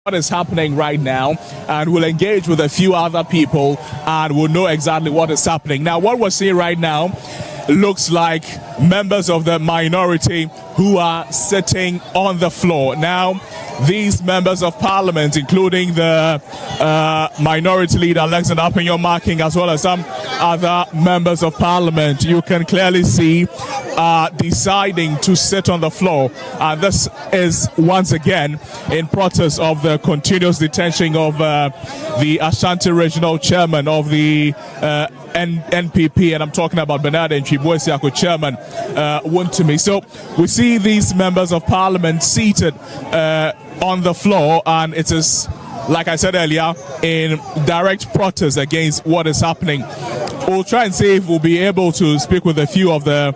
what is happening right now, and we'll engage with a few other people and we'll know exactly what is happening. Now, what we're seeing right now looks like members of the minority who are sitting on the floor. Now, these members of parliament, including the minority leader Alexander Afenyo Markin, as well as some other members of parliament, you can clearly see deciding to sit on the floor. And this is once again in protest of the continuous detention of the Ashanti regional chairman of the NPP, and I'm talking about Bernard and Chibuesiako chairman Wontumi. So we see these members of parliament seated on the floor, and it is, like I said earlier, in direct protest against what is happening. We'll try and see if we'll be able to speak with a few of the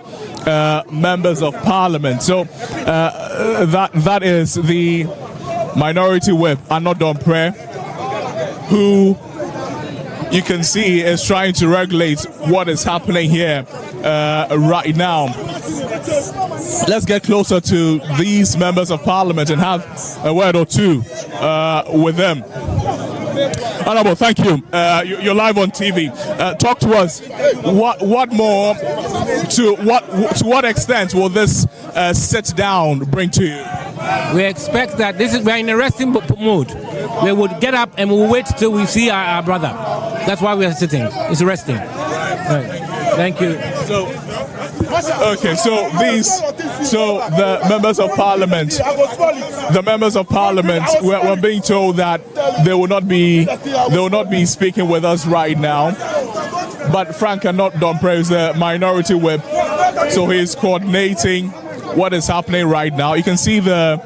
members of parliament. So that is the minority whip, Anodon Prayer, who you can see is trying to regulate what is happening here right now. Let's get closer to these members of parliament and have a word or two with them. Honorable, thank you. You're live on TV. Talk to us. What more? To what extent will this sit down bring to you? We expect that we're in a resting mood. We would get up and we'll wait till we see our brother. That's why we are sitting. It's resting. Right. Thank you. Okay, so the members of parliament, we're being told that they will not be speaking with us right now. But Frank Anodon is the minority whip, so he's coordinating what is happening right now. You can see the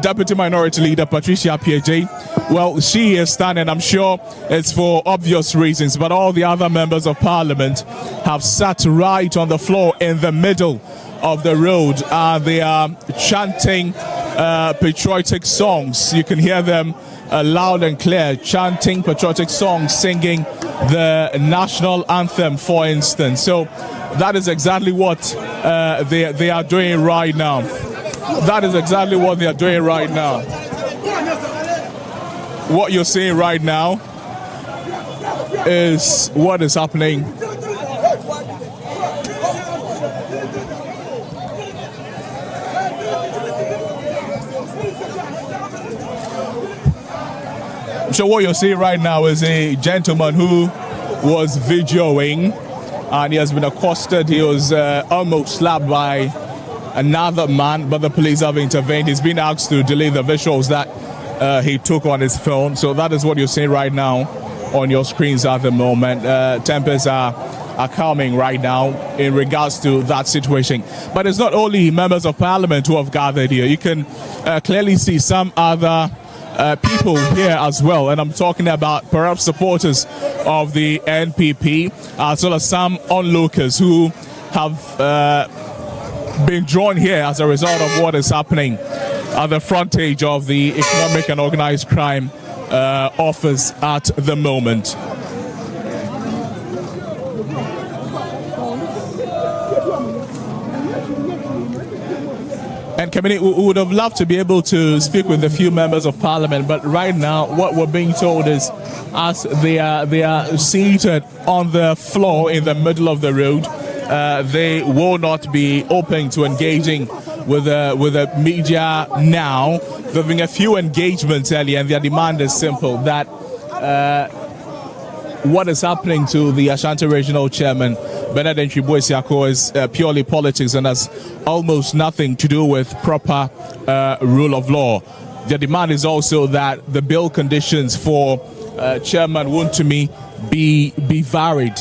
Deputy Minority Leader Patricia PJ. Well, she is standing. I'm sure it's for obvious reasons, but all the other members of parliament have sat right on the floor in the middle of the road. They are chanting patriotic songs. You can hear them loud and clear, chanting patriotic songs, singing the national anthem, for instance. So that is exactly what they are doing right now. That is exactly what they are doing right now. What you're seeing right now is what is happening. So what you're seeing right now is a gentleman who was videoing, and he has been accosted. He was almost slapped by another man, but the police have intervened. He's been asked to delete the visuals that he took on his phone. So that is what you're seeing right now on your screens at the moment. Tempers are calming right now in regards to that situation. But it's not only members of parliament who have gathered here. You can clearly see some other people here as well, and I'm talking about perhaps supporters of the NPP, as well as some onlookers who have been drawn here as a result of what is happening at the frontage of the Economic and Organized Crime Office at the moment. And Kevin, we would have loved to be able to speak with a few members of parliament, but right now what we're being told is, as they are seated on the floor in the middle of the road, they will not be open to engaging with the media now. There have been a few engagements earlier, and their demand is simple: that what is happening to the Ashanti regional chairman Bernard Chibuesiako is purely politics and has almost nothing to do with proper rule of law. The demand is also that the bail conditions for Chairman Wontumi be varied,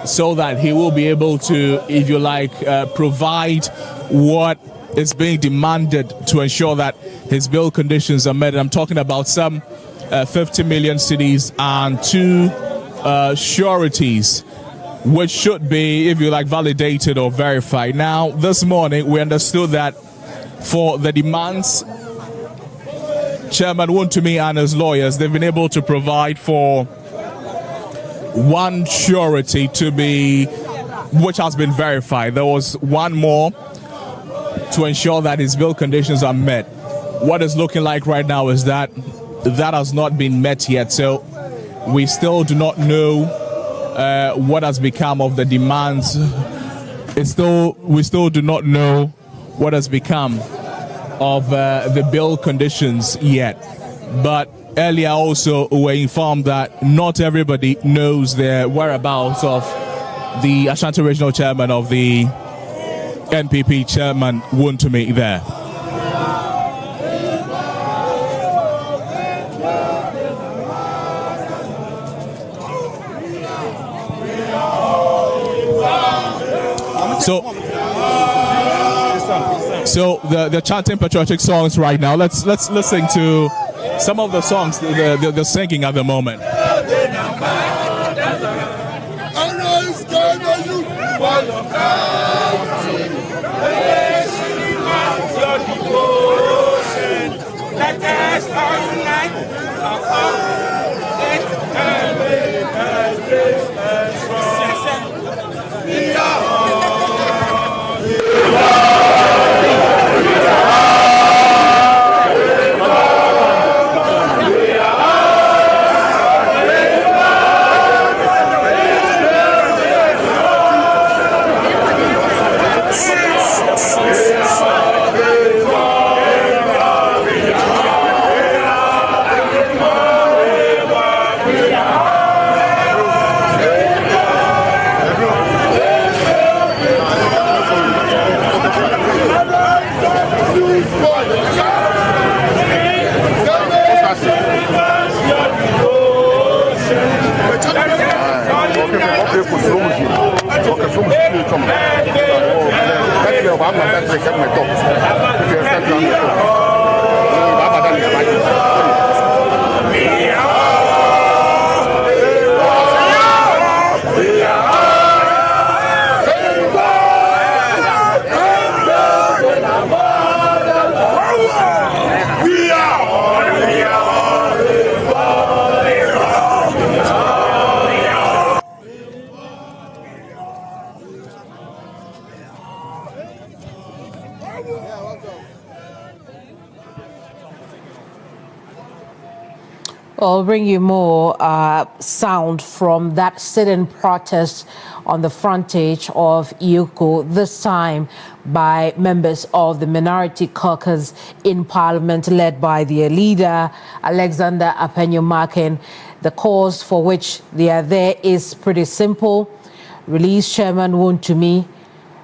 so that he will be able to, if you like, provide what is being demanded to ensure that his bail conditions are met. I'm talking about some 50 million cedis and 2 sureties, which should be, if you like, validated or verified. Now, this morning, we understood that for the demands, Chairman Wontumi and his lawyers, they've been able to provide for 1 surety to be, which has been verified. There was 1 more to ensure that his bail conditions are met. What is looking like right now is that that has not been met yet. So we still do not know what has become of the demands. We still do not know what has become of the bill conditions yet. But earlier also we were informed that not everybody knows the whereabouts of the Ashanti Regional Chairman of the NPP Chairman Wontumi there. So the chanting patriotic songs right now. Let's listen to some of the songs they're singing at the moment. I'll bring you more sound from that sit-in protest on the frontage of EOCO, this time by members of the minority caucus in Parliament, led by their leader, Alexander Afenyo Markin. The cause for which they are there is pretty simple: release Chairman Wontumi,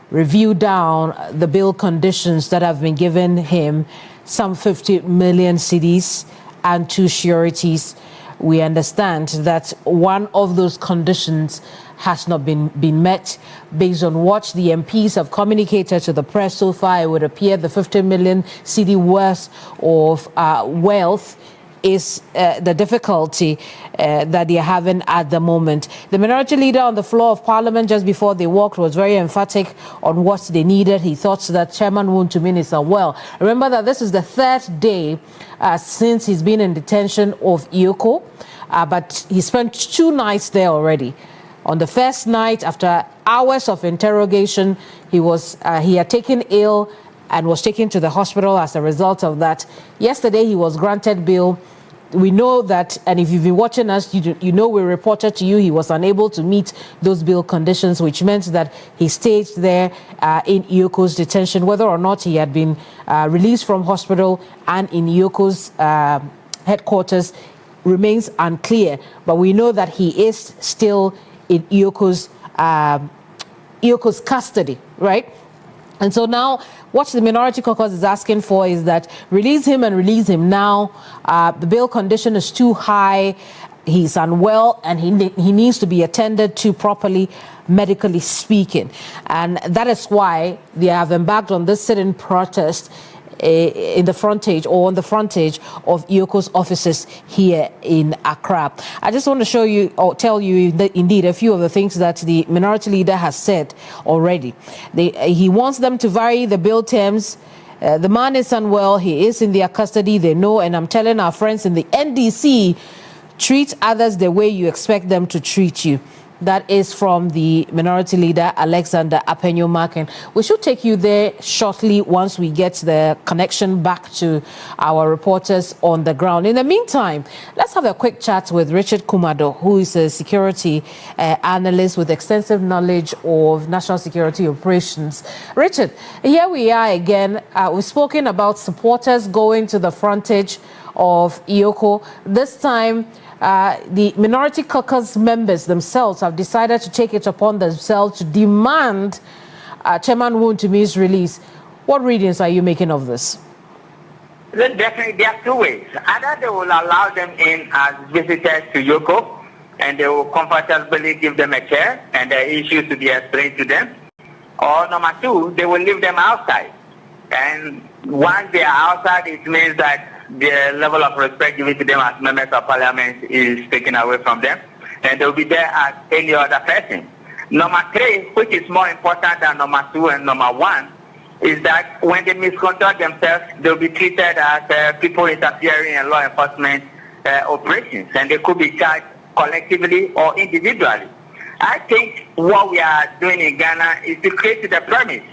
review down the bill conditions that have been given him, some 50 million cedis, and 2 sureties. We understand that one of those conditions has not been met. Based on what the MPs have communicated to the press so far, it would appear the 50 million cedi worth of wealth is the difficulty that they're having at the moment. The minority leader on the floor of Parliament just before they walked was very emphatic on what they needed. He thought that Chairman Wontumi is unwell. Remember that this is the 3rd day since he's been in detention of EOCO, but he spent 2 nights there already. On the first night, after hours of interrogation, he had taken ill and was taken to the hospital as a result of that. Yesterday, he was granted bail. We know that, and if you've been watching us, you know we reported to you he was unable to meet those bail conditions, which meant that he stayed there in EOCO's detention. Whether or not he had been released from hospital and in EOCO's headquarters remains unclear. But we know that he is still in EOCO's custody, right? And so now what the minority caucus is asking for is that release him and release him now. The bail condition is too high. He's unwell and he needs to be attended to properly, medically speaking. And that is why they have embarked on this sit-in protest in the frontage or on the frontage of EOCO's offices here in Accra. I just want to show you or tell you that indeed a few of the things that the minority leader has said already. He wants them to vary the bill terms. The man is unwell. He is in their custody. They know, and I'm telling our friends in the NDC, treat others the way you expect them to treat you. that is from the minority leader, Alexander Afenyo Markin. We should take you there shortly once we get the connection back to our reporters on the ground. In the meantime, let's have a quick chat with Richard Kumado, who is a security analyst with extensive knowledge of national security operations. Richard, here we are again. We've spoken about supporters going to the frontage of EOCO. This time, the Minority Caucus members themselves have decided to take it upon themselves to demand Chairman Wontumi's release. What readings are you making of this? Definitely, there are two ways. Either they will allow them in as visitors to EOCO, and they will comfortably give them a chair and the issues to be explained to them. Or number two, they will leave them outside. And once they are outside, it means that the level of respect given to them as members of parliament is taken away from them, and they'll be there as any other person. Number three, which is more important than number two and number one, is that when they misconduct themselves, they'll be treated as people interfering in law enforcement operations, and they could be charged collectively or individually. I think what we are doing in Ghana is to create the premise